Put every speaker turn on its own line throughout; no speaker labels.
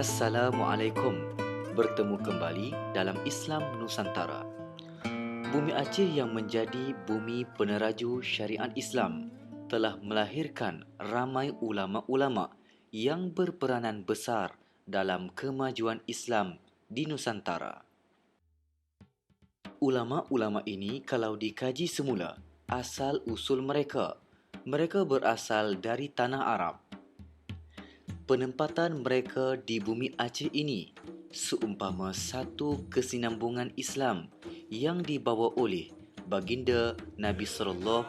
Assalamualaikum. Bertemu kembali dalam Islam Nusantara. Bumi Aceh yang menjadi bumi peneraju syariat Islam telah melahirkan ramai ulama-ulama yang berperanan besar dalam kemajuan Islam di Nusantara. Ulama-ulama ini kalau dikaji semula, asal usul mereka berasal dari tanah Arab. Penempatan mereka di bumi Aceh ini seumpama satu kesinambungan Islam yang dibawa oleh baginda Nabi SAW.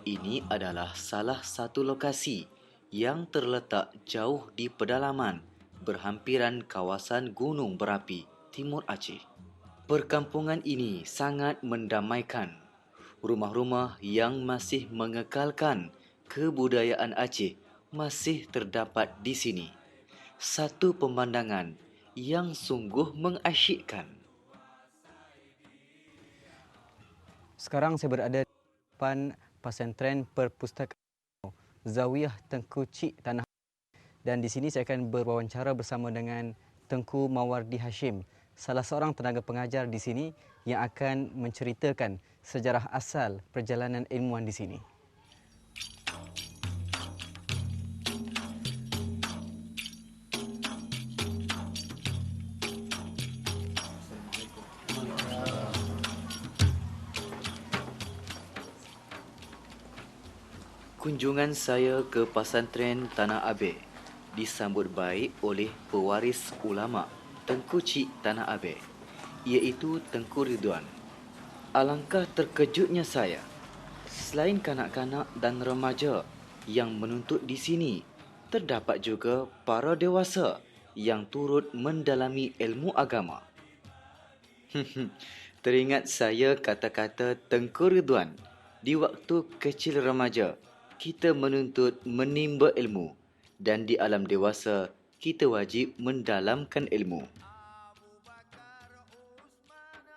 Ini adalah salah satu lokasi yang terletak jauh di pedalaman berhampiran kawasan gunung berapi Timur Aceh. Perkampungan ini sangat mendamaikan. Rumah-rumah yang masih mengekalkan kebudayaan Aceh masih terdapat di sini. Satu pemandangan yang sungguh mengasyikkan.
Sekarang saya berada di depan pesantren perpustakaan Zawiyah Tengku Cik Tanah. Dan di sini saya akan berwawancara bersama dengan Tengku Mawardi Hashim, salah seorang tenaga pengajar di sini yang akan menceritakan sejarah asal perjalanan ilmuwan di sini.
Kunjungan saya ke pesantren Tanah Abeh disambut baik oleh pewaris ulama Tengku Cik Tanah Abeh, iaitu Tengku Ridwan. Alangkah terkejutnya saya, selain kanak-kanak dan remaja yang menuntut di sini, terdapat juga para dewasa yang turut mendalami ilmu agama. Teringat saya kata-kata Tengku Ridwan di waktu kecil remaja. Kita menuntut menimba ilmu dan di alam dewasa kita wajib mendalamkan ilmu.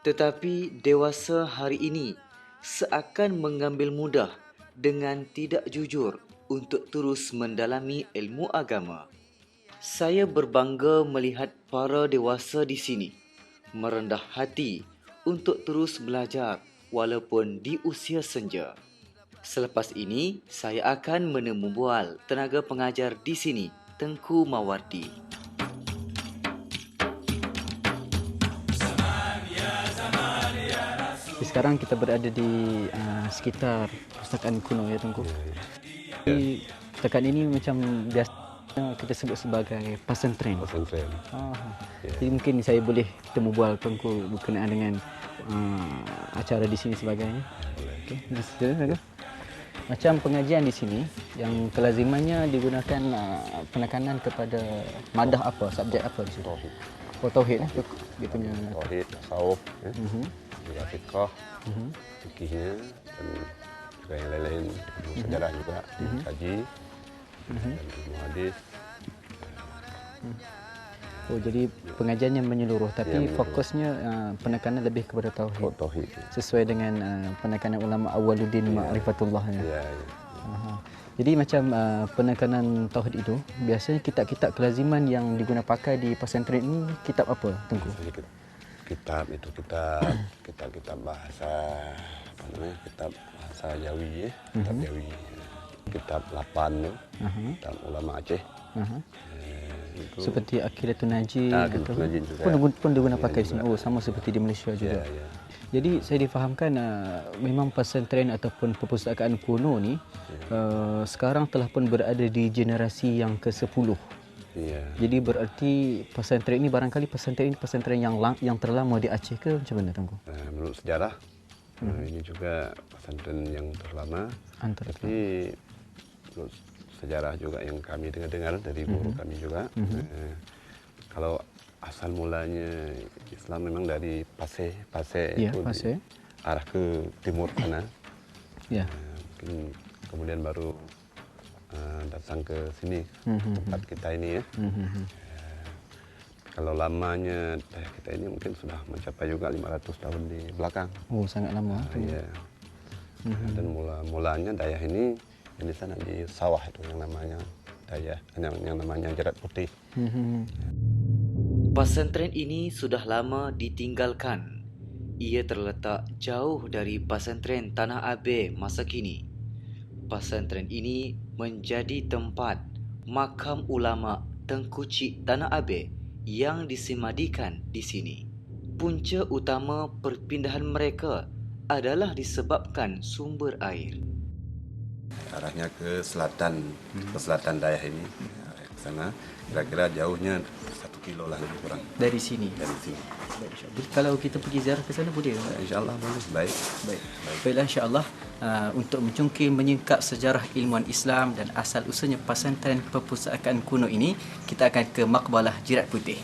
Tetapi dewasa hari ini seakan mengambil mudah dengan tidak jujur untuk terus mendalami ilmu agama. Saya berbangga melihat para dewasa di sini merendah hati untuk terus belajar walaupun di usia senja. Selepas ini, saya akan menemu bual tenaga pengajar di sini, Tengku Mawardi.
Sekarang kita berada di sekitar perpustakaan kuno ya Tengku. Di perpustakaan ini macam biasa kita sebut sebagai pesantren. Jadi mungkin saya boleh temu bual Tengku berkenaan dengan acara di sini sebagainya. Okey, macam pengajian di sini yang kelazimannya digunakan penekanan kepada madah apa, subjek apa di sini?
Tauhid.
Oh, tauhid dia punya
Tauhid, tasawuf, juga fiqh, fikihnya dan juga yang lain-lain, ilmu sejarah juga dikaji, dan ilmu hadis.
Oh, jadi pengajiannya menyeluruh tapi
menyeluruh.
fokusnya penekanan lebih kepada tauhid.
Tauhid.
Sesuai dengan penekanan ulama Awaluddin Ma'rifatullah ya.
Ya.
Jadi macam penekanan tauhid itu biasanya kitab-kitab kelaziman yang digunakan pakai di pesantren ini kitab apa Tengku?
Kitab itu kitab bahasa apa namanya? Kitab bahasa Jawi ya. Kitab Jawi. Kitab 8 tu. Kitab ulama Aceh.
Seperti Aqidatun Najin pun digunakan pakai di sini. Oh, sama seperti di Malaysia juga.
Ya.
Jadi saya difahamkan memang pesantren ataupun perpustakaan kuno ni sekarang telah pun berada di generasi yang ke-10.
Ya.
Jadi berarti pesantren ini barangkali pesantren yang terlama di Aceh ke macam mana Tengku?
Menurut sejarah Ini juga pesantren yang terlama. Tapi sejarah juga yang kami dengar dari guru kami juga. Kalau asal mulanya Islam memang dari Pasir itu arah ke timur sana. Mungkin kemudian baru datang ke sini, tempat kita ini ya. Kalau lamanya daya kita ini mungkin sudah mencapai juga 500 tahun di belakang.
Oh, sangat lama.
Iya. Dan mulanya daya ini yang di sana di sawah itu yang namanya daya, yang namanya Jerat Putih.
Pesantren ini sudah lama ditinggalkan. Ia terletak jauh dari pesantren Tanah Abe masa kini. Pesantren ini menjadi tempat makam ulama Tengku Cik Tanah Abe yang disemadikan di sini. Punca utama perpindahan mereka adalah disebabkan sumber air.
Arahnya ke selatan daerah ini, ke sana. Kira-kira jauhnya 1 kilo lah lebih kurang.
Dari sini.
Dari sini.
Kalau kita pergi ziarah ke sana boleh?
InsyaAllah boleh. Baik.
Baiklah, insyaAllah untuk mencungkil menyingkap sejarah ilmuwan Islam dan asal usulnya pesantren perpustakaan kuno ini, kita akan ke Maqbarah Jerat Putih.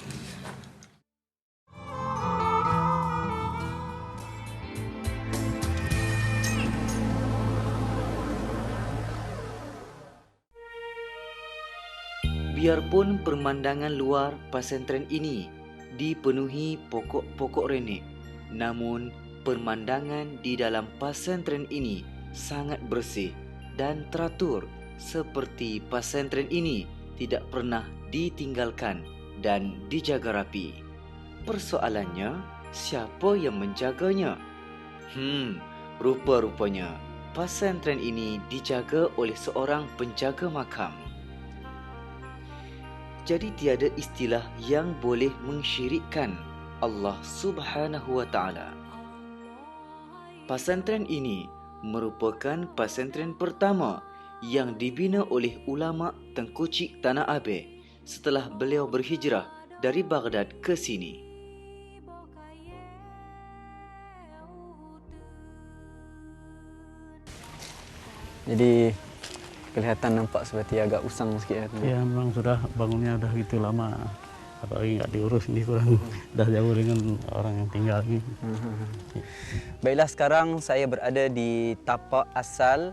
Biarpun pemandangan luar pesantren ini dipenuhi pokok-pokok renek, namun pemandangan di dalam pesantren ini sangat bersih dan teratur, seperti pesantren ini tidak pernah ditinggalkan dan dijaga rapi. Persoalannya, siapa yang menjaganya? Rupa-rupanya pesantren ini dijaga oleh seorang penjaga makam. Jadi tiada istilah yang boleh mensyirikkan Allah Subhanahu wa Ta'ala. Pesantren ini merupakan pesantren pertama yang dibina oleh ulama Tengku Cik Tanah Abe setelah beliau berhijrah dari Baghdad ke sini.
Jadi kelihatan nampak seperti agak usang sikit.
Ya, memang sudah bangunnya udah gitu lama. Apalagi nggak diurus ini kurang dah jauh dengan orang yang tinggal ini.
Baiklah, sekarang saya berada di tapak asal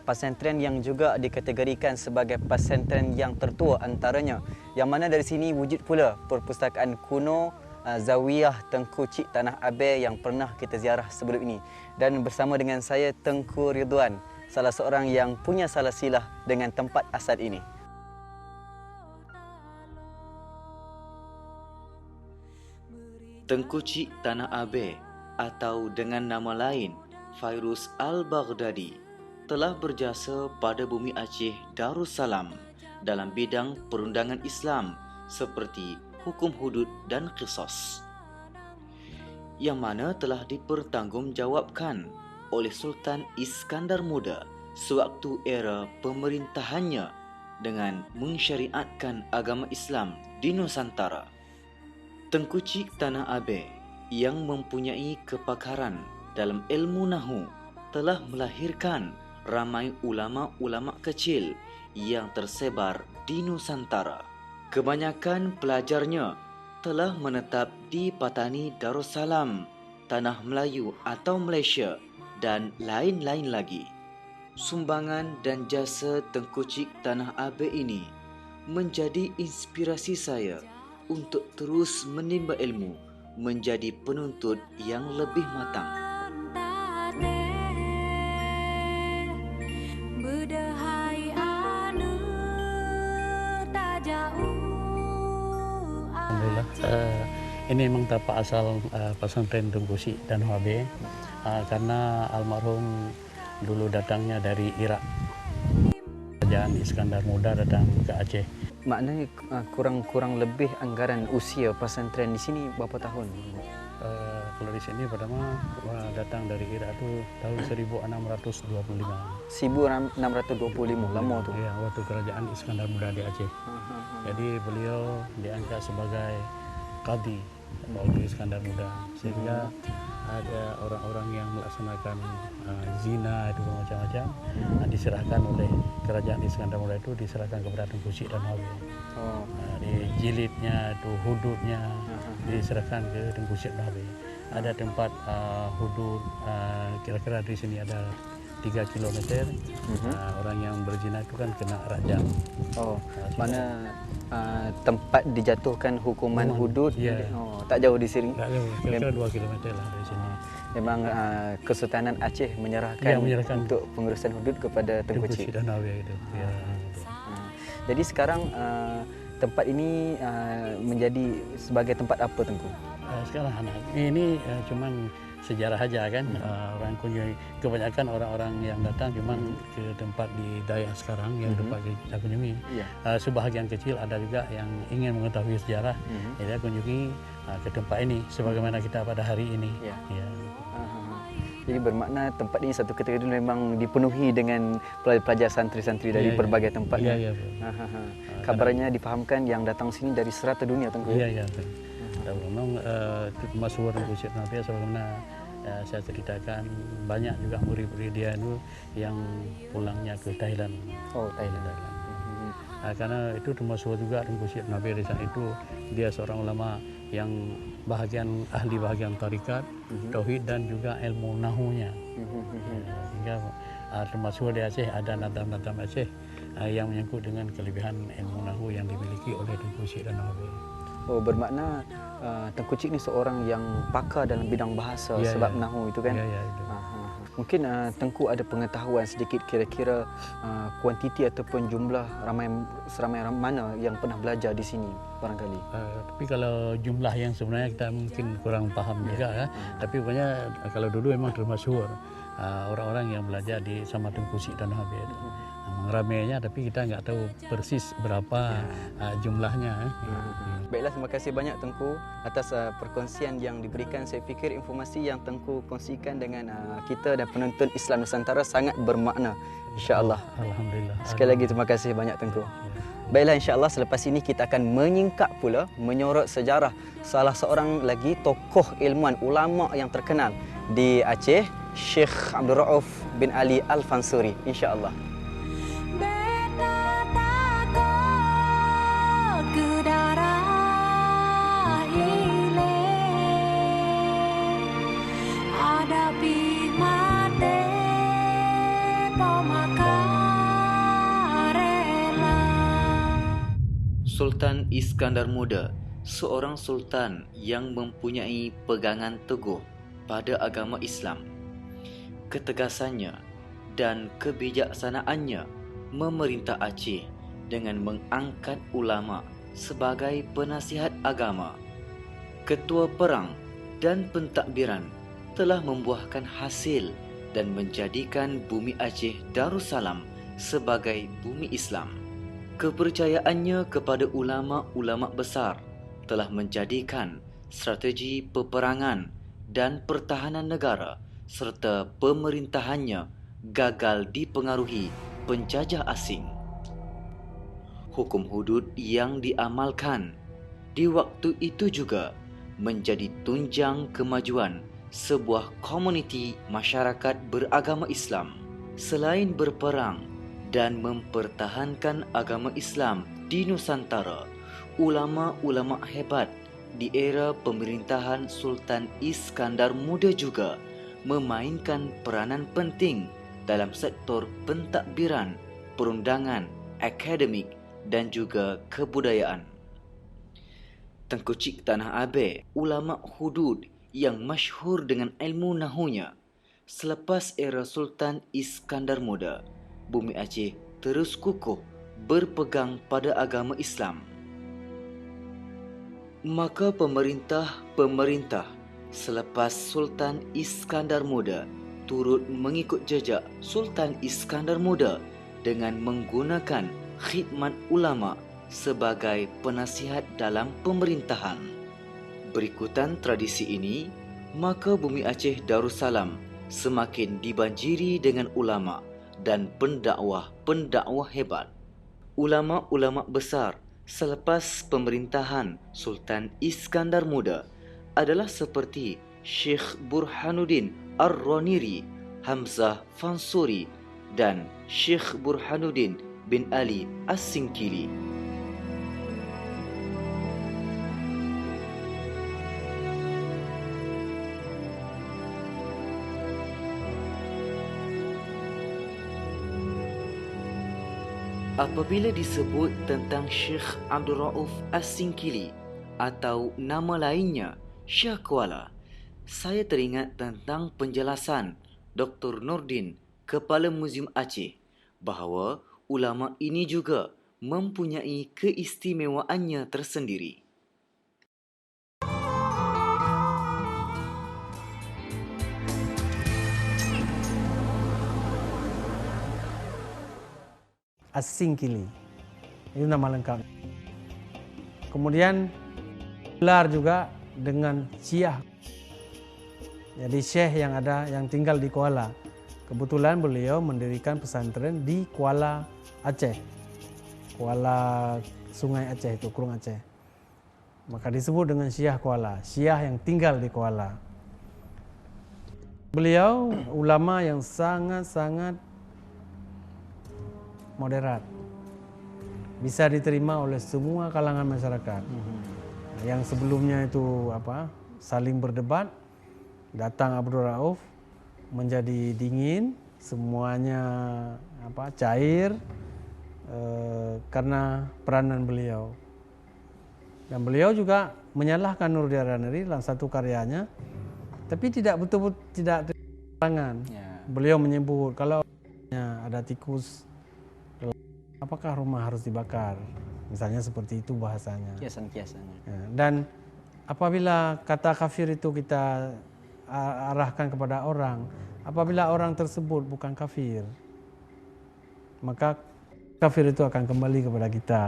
pesantren yang juga dikategorikan sebagai pesantren yang tertua antaranya, yang mana dari sini wujud pula perpustakaan kuno Zawiyah Tengku Cik Tanah Abe yang pernah kita ziarah sebelum ini. Dan bersama dengan saya Tengku Ridwan, salah seorang yang punya salah silah dengan tempat asal ini.
Tengku Cik Tanah Abe atau dengan nama lain Fairuz Al-Baghdadi telah berjasa pada bumi Aceh Darussalam dalam bidang perundangan Islam seperti hukum hudud dan qisas, yang mana telah dipertanggungjawabkan oleh Sultan Iskandar Muda sewaktu era pemerintahannya dengan mensyariatkan agama Islam di Nusantara. Tengku Cik Tanah Abe yang mempunyai kepakaran dalam ilmu nahu telah melahirkan ramai ulama-ulama kecil yang tersebar di Nusantara. Kebanyakan pelajarnya telah menetap di Patani Darussalam, Tanah Melayu atau Malaysia dan lain-lain lagi. Sumbangan dan jasa Tengku Cik Tanah Abe ini menjadi inspirasi saya untuk terus menimba ilmu, menjadi penuntut yang lebih matang.
Alhamdulillah, ini memang tapak asal pesantren Tengku Cik Tanah Abe, karena almarhum dulu datangnya dari Irak. Kerajaan Iskandar Muda datang ke Aceh.
Maknanya kurang lebih anggaran usia pesantren di sini berapa tahun?
Kalau di sini pertama datang dari Irak itu tahun 1625.
1625, lama tu.
Ya, waktu kerajaan Iskandar Muda di Aceh. Jadi beliau diangkat sebagai qadi waktu Iskandar Muda, sehingga ada orang-orang yang melaksanakan zina itu macam-macam diserahkan oleh kerajaan Iskandar Muda, itu diserahkan kepada Tengku Syek dan Hwabe. Di jilidnya itu hududnya diserahkan ke Tengku Syek dan Hwabe. Ada tempat hudud kira-kira di sini ada 3 kilometer. Orang yang berzina itu kan kena rajam.
Mana tempat dijatuhkan hukuman hudud?
Ya.
Tak jauh di sini.
Tak jauh, kira-kira 2 kilometer lah dari sini.
Memang Kesultanan Aceh menyerahkan untuk pengurusan hudud kepada Tengku Syek
dan Hwabe itu. Ya.
Jadi sekarang tempat ini menjadi sebagai tempat apa, Tengku?
Sekarang ini cuman sejarah aja kan. Orang kunjungi, kebanyakan orang-orang yang datang cuman ke tempat di Dayak sekarang yang tempat kita kunjungi. Sebahagian kecil ada juga yang ingin mengetahui sejarah, jadi kunjungi ke tempat ini sebagaimana kita pada hari ini.
Jadi bermakna tempat ini satu ketika itu memang dipenuhi dengan pelajar santri-santri dari berbagai tempat. Kabarnya difahamkan yang datang sini dari serata dunia, Tengku.
Iya. Memang itu termasuk Tengku Syek dan Hwabe, sebagaimana saya ceritakan, banyak juga murid-murid dia itu yang pulangnya ke Thailand. Thailand. Karena itu termasuk juga Tengku Syek dan Hwabe di sana itu dia seorang ulama yang ahli bahagian tarikat, tauhid dan juga ilmu nahunya. Sehingga termasuk di Aceh ada nadam-nadam Aceh yang menyangkut dengan kelebihan ilmu nahu yang dimiliki oleh Tengku Syek dan Hwabe.
Bermakna Tengku Syek ni seorang yang pakar dalam bidang bahasa sebab nahu itu kan.
Itu.
Mungkin Tengku ada pengetahuan sedikit kira-kira kuantiti ataupun jumlah seramai mana yang pernah belajar di sini barangkali.
Tapi kalau jumlah yang sebenarnya kita mungkin kurang paham juga. Tapi pokoknya kalau dulu memang termasuk orang-orang yang belajar sama Tengku Syek dan Hwabe. Ramainya, tapi kita nggak tahu persis berapa jumlahnya.
Baiklah, terima kasih banyak Tengku atas perkongsian yang diberikan. Saya fikir informasi yang Tengku kongsikan dengan kita dan penonton Islam Nusantara sangat bermakna, insya-Allah.
Alhamdulillah.
Sekali lagi terima kasih banyak Tengku. Baiklah, insya-Allah selepas ini kita akan menyingkap pula menyorot sejarah salah seorang lagi tokoh ilmuwan ulama yang terkenal di Aceh, Syekh Abdul Rauf bin Ali Al-Fansuri, insya-Allah.
Sultan Iskandar Muda, seorang sultan yang mempunyai pegangan teguh pada agama Islam. Ketegasannya dan kebijaksanaannya memerintah Aceh dengan mengangkat ulama sebagai penasihat agama. Ketua perang dan pentadbiran telah membuahkan hasil dan menjadikan bumi Aceh Darussalam sebagai bumi Islam. Kepercayaannya kepada ulama-ulama besar telah menjadikan strategi peperangan dan pertahanan negara serta pemerintahannya gagal dipengaruhi penjajah asing. Hukum hudud yang diamalkan di waktu itu juga menjadi tunjang kemajuan sebuah komuniti masyarakat beragama Islam. Selain berperang dan mempertahankan agama Islam di Nusantara, ulama-ulama hebat di era pemerintahan Sultan Iskandar Muda juga memainkan peranan penting dalam sektor pentadbiran, perundangan, akademik dan juga kebudayaan. Tengku Syek Tanah Abe, ulama hudud yang masyhur dengan ilmu nahunya. Selepas era Sultan Iskandar Muda, bumi Aceh terus kukuh berpegang pada agama Islam. Maka pemerintah selepas Sultan Iskandar Muda turut mengikut jejak Sultan Iskandar Muda dengan menggunakan khidmat ulama sebagai penasihat dalam pemerintahan. Berikutan tradisi ini, maka bumi Aceh Darussalam semakin dibanjiri dengan ulama dan pendakwah hebat. Ulama-ulama besar selepas pemerintahan Sultan Iskandar Muda adalah seperti Syekh Burhanuddin Ar-Raniri, Hamzah Fansuri dan Syekh Burhanuddin bin Ali As-Singkili. Apabila disebut tentang Syekh Abdul Rauf As-Singkili atau nama lainnya Syah Kuala, saya teringat tentang penjelasan Dr. Nordin, Kepala Muzium Aceh, bahawa ulama ini juga mempunyai keistimewaannya tersendiri.
As-Singkili, itu nama lengkap. Kemudian gelar juga dengan Syah. Jadi Syekh yang ada yang tinggal di Kuala. Kebetulan beliau mendirikan pesantren di Kuala Aceh. Kuala Sungai Aceh itu, Kurung Aceh. Maka disebut dengan Syah Kuala, Syah yang tinggal di Kuala. Beliau ulama yang sangat-sangat moderat, bisa diterima oleh semua kalangan masyarakat. Yang sebelumnya itu saling berdebat, datang Abdul Rauf menjadi dingin, semuanya cair karena peranan beliau. Dan beliau juga menyalahkan Nurdin Ar-Raniri dalam satu karyanya, tapi tidak betul-betul tidak terang. Beliau menyebut kalau ada tikus, apakah rumah harus dibakar? Misalnya seperti itu bahasanya.
Kiasan-kiasannya.
Dan apabila kata kafir itu kita arahkan kepada orang, apabila orang tersebut bukan kafir, maka kafir itu akan kembali kepada kita.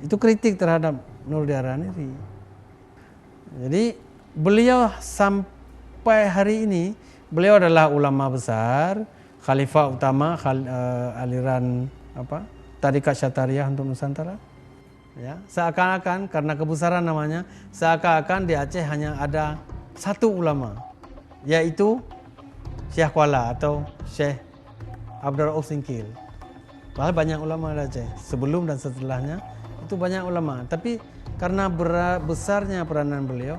Itu kritik terhadap Nurdin Ar-Raniri. Jadi beliau sampai hari ini, beliau adalah ulama besar, khalifah utama aliran Tarikat Syatariah untuk Nusantara. Ya, seakan-akan karena kebesaran namanya, seakan-akan di Aceh hanya ada satu ulama, yaitu Syekh Kuala atau Syekh Abdul Rauf Singkil. Padahal banyak ulama di Aceh, sebelum dan setelahnya itu banyak ulama. Tapi karena besarnya peranan beliau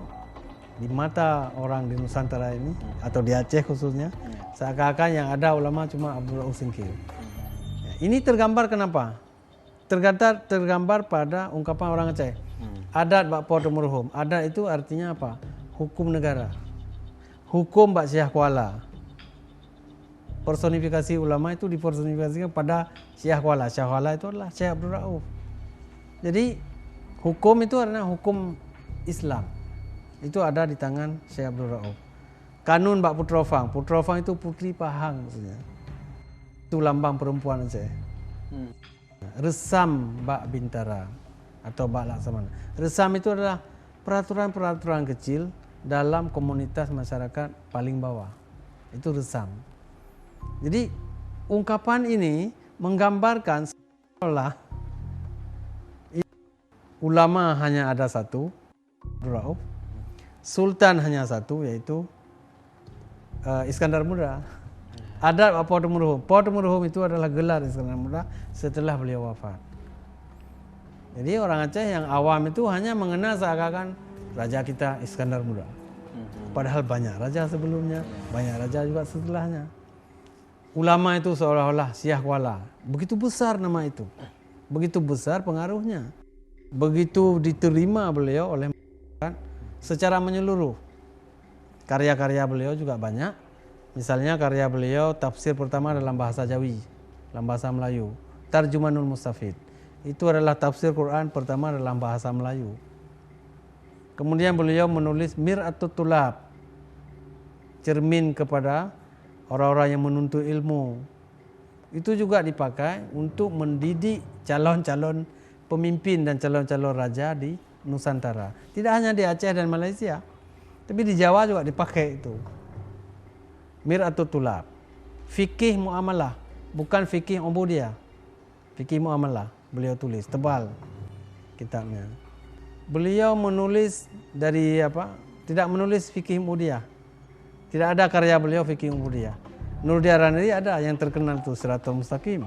di mata orang di Nusantara ini atau di Aceh khususnya, seakan-akan yang ada ulama cuma Abdul Rauf Singkil. Ini tergambar kenapa? Tergambar pada ungkapan orang Aceh. Adat bak por temurhum. Adat itu artinya apa? Hukum negara. Hukum bak Syekh Kuala. Personifikasi ulama itu dipersonifikasikan pada Syekh Kuala. Syekh Kuala itu adalah Syekh Abdul Rauf. Jadi hukum itu adalah hukum Islam. Itu ada di tangan Syekh Abdul Rauf. Kanun bak Putrofang. Putrofang itu putri Pahang maksudnya. Itu lambang perempuan Aceh. Resam bak Bintara atau bak Laksamana. Resam itu adalah peraturan-peraturan kecil dalam komunitas masyarakat paling bawah. Itu resam. Jadi ungkapan ini menggambarkan seolah ulama hanya ada satu, Abdul Rauf. Sultan hanya satu, yaitu Iskandar Muda. Adat Por Temurhum. Por Temurhum itu adalah gelar Iskandar Muda setelah beliau wafat. Jadi orang Aceh yang awam itu hanya mengenal seakan-akan raja kita Iskandar Muda. Padahal banyak raja sebelumnya, banyak raja juga setelahnya. Ulama itu seolah-olah Syekh Kuala. Begitu besar nama itu. Begitu besar pengaruhnya. Begitu diterima beliau oleh masyarakat secara menyeluruh. Karya-karya beliau juga banyak. Misalnya karya beliau tafsir pertama dalam bahasa Jawi, dalam bahasa Melayu, Tarjumanul Mustafid. Itu adalah tafsir Quran pertama dalam bahasa Melayu. Kemudian beliau menulis Mir'atut Tulab, cermin kepada orang-orang yang menuntut ilmu. Itu juga dipakai untuk mendidik calon-calon pemimpin dan calon-calon raja di Nusantara. Tidak hanya di Aceh dan Malaysia, tapi di Jawa juga dipakai itu. Mir'atut Tulab. Fikih muamalah, bukan fikih ubudiyah. Fikih muamalah beliau tulis, tebal kitabnya. Beliau menulis dari tidak menulis fikih Ubudiyah. Tidak ada karya beliau fikih Ubudiyah. Nur Diarani ada yang terkenal tuh Siratul Mustaqim.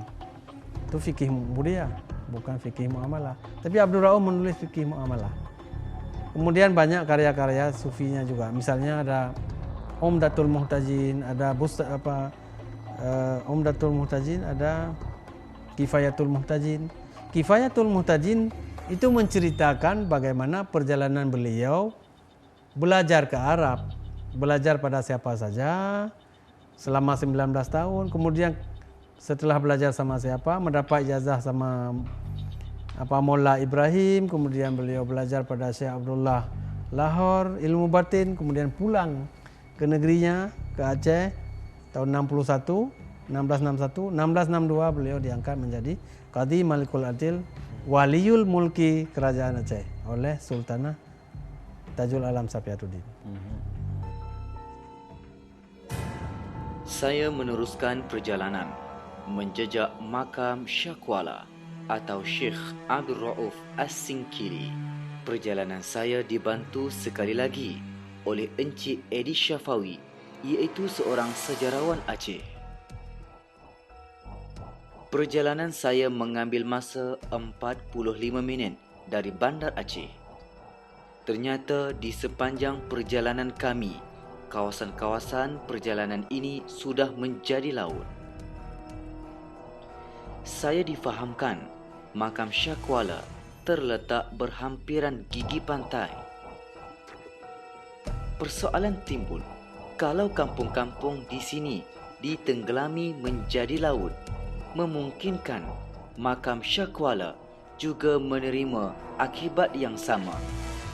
Itu fikih Ubudiyah, bukan fikih muamalah. Tapi Abdul Rauf menulis fikih muamalah. Kemudian banyak karya-karya sufinya juga. Misalnya ada Umdatul Muhtajin, ada Umdatul Muhtajin, ada Kifayatul Muhtajin. Kifayatul Muhtajin itu menceritakan bagaimana perjalanan beliau belajar ke Arab, belajar pada siapa saja selama 19 tahun, kemudian setelah belajar sama siapa mendapat ijazah sama Maula Ibrahim, kemudian beliau belajar pada Syekh Abdullah Lahore ilmu batin, kemudian pulang ke negerinya ke Aceh tahun 1662 beliau diangkat menjadi Qadhi Malikul Adil Waliul Mulki Kerajaan Aceh oleh Sultanah Tajul Alam Sapiatuddin.
Saya meneruskan perjalanan menjejak makam Syakwala atau Syekh Abdul Rauf As-Singkili. Perjalanan saya dibantu sekali lagi oleh Encik Edi Syafawi, iaitu seorang sejarawan Aceh. Perjalanan saya mengambil masa 45 minit dari Bandar Aceh. Ternyata di sepanjang perjalanan kami, kawasan-kawasan perjalanan ini sudah menjadi laut. Saya difahamkan makam Syakwala terletak berhampiran gigi pantai. Persoalan timbul, kalau kampung-kampung di sini ditenggelami menjadi laut, memungkinkan makam Syakwala juga menerima akibat yang sama.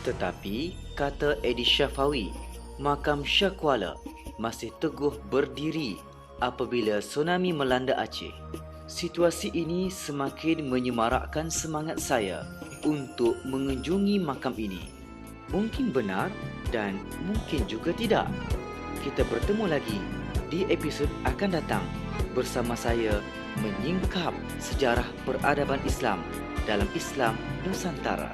Tetapi, kata Edi Syafawi, makam Syakwala masih teguh berdiri apabila tsunami melanda Aceh. Situasi ini semakin menyemarakkan semangat saya untuk mengunjungi makam ini. Mungkin benar dan mungkin juga tidak. Kita bertemu lagi di episod akan datang bersama saya menyingkap sejarah peradaban Islam dalam Islam Nusantara.